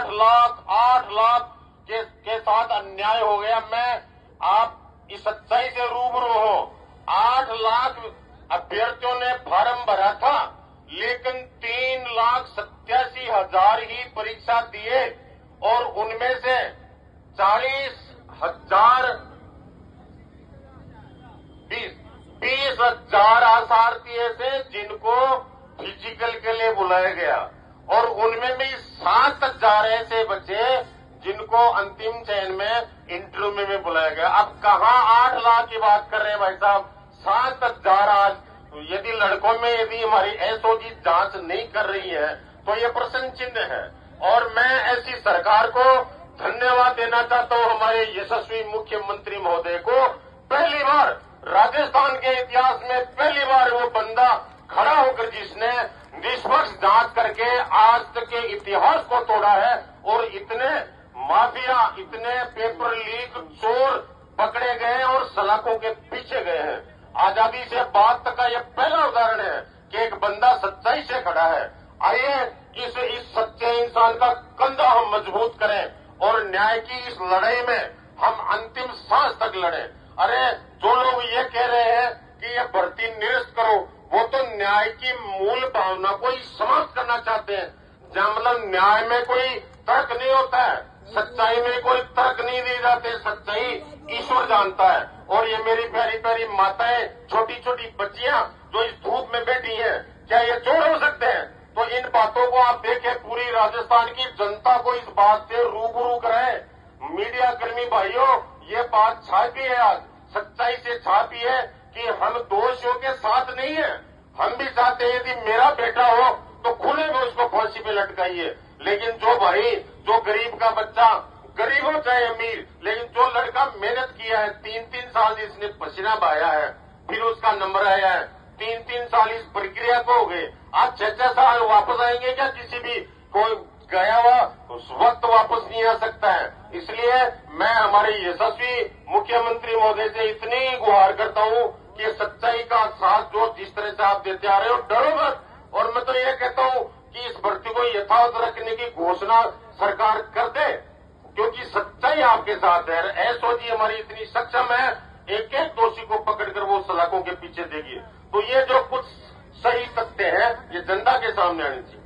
8 लाख के साथ अन्याय हो गया। मैं आप इस सच्चाई से रूबरू हो। 8 लाख अभ्यर्थियों ने फार्म भरा था, लेकिन 3,87,000 ही परीक्षा दिए और उनमें से 20,000 आसार्थी ऐसे जिनको फिजिकल के लिए बुलाया गया और उनमें भी 7,000 ऐसे बचे जिनको अंतिम चयन में इंटरव्यू में बुलाया गया। अब कहां 8 लाख की बात कर रहे हैं भाई साहब, 7,000 आज यदि लड़कों में यदि हमारी एसओजी जांच नहीं कर रही है तो ये प्रश्न चिन्ह है। और मैं ऐसी सरकार को धन्यवाद देना चाहता हूं, हमारे यशस्वी मुख्यमंत्री महोदय को। पहली बार राजस्थान के इतिहास में पहली बार वो बंदा खड़ा होकर जिसने निष्पक्ष जांच करके आज तक के इतिहास को तोड़ा है और इतने माफिया, इतने पेपर लीक चोर पकड़े गए और सलाखों के पीछे गए हैं। आजादी से बाद तक का यह पहला उदाहरण है कि एक बंदा सच्चाई से खड़ा है। आइए इस सच्चे इंसान का कंधा हम मजबूत करें और न्याय की इस लड़ाई में हम अंतिम सांस तक लड़ें। अरे जो लोग ये कह रहे हैं कि ये भर्ती निरस्त करो, वो तो न्याय की मूल भावना को ही समाप्त करना चाहते हैं। जहां मतलब न्याय में कोई तर्क नहीं होता है, सच्चाई में कोई तर्क नहीं दिए जाते, सच्चाई ईश्वर जानता है। और ये मेरी प्यारी प्यारी माताएं, छोटी छोटी बच्चियां जो इस धूप में बैठी हैं, क्या ये चोर हो सकते हैं? तो इन बातों को आप देखें, पूरी राजस्थान की जनता को इस बात से रूबरू कराएं। मीडिया कर्मी भाइयों, ये बात छापी है, आज सच्चाई से छापी है कि हम दोषियों के साथ नहीं है। हम भी चाहते हैं यदि मेरा बेटा हो तो खुले में उसको फांसी पे लटकाइए, लेकिन जो भाई, जो गरीब का बच्चा, गरीब हो चाहे अमीर, लेकिन जो लड़का मेहनत किया है, 3-3 साल इसने पसीना बहाया है, फिर उसका नंबर आया है, 3-3 साल इस प्रक्रिया को हो गए, आज 6-6 साल वापस आएंगे क्या? किसी भी कोई गया हुआ उस वक्त वापस नहीं आ सकता है। इसलिए मैं हमारे यशस्वी मुख्यमंत्री महोदय से इतनी गुहार करता हूं कि सच्चाई का साथ जो जिस तरह से आप देते आ रहे हो, डरो मत। और मैं तो ये कहता हूं कि इस भर्ती को यथावत रखने की घोषणा सरकार कर दे, क्योंकि सच्चाई आपके साथ है। एसओजी हमारी इतनी सक्षम है, एक एक दोषी को पकड़कर वो सलाखों के पीछे देगी। तो ये जो कुछ सही तथ्य है, ये जनता के सामने आने चाहिए।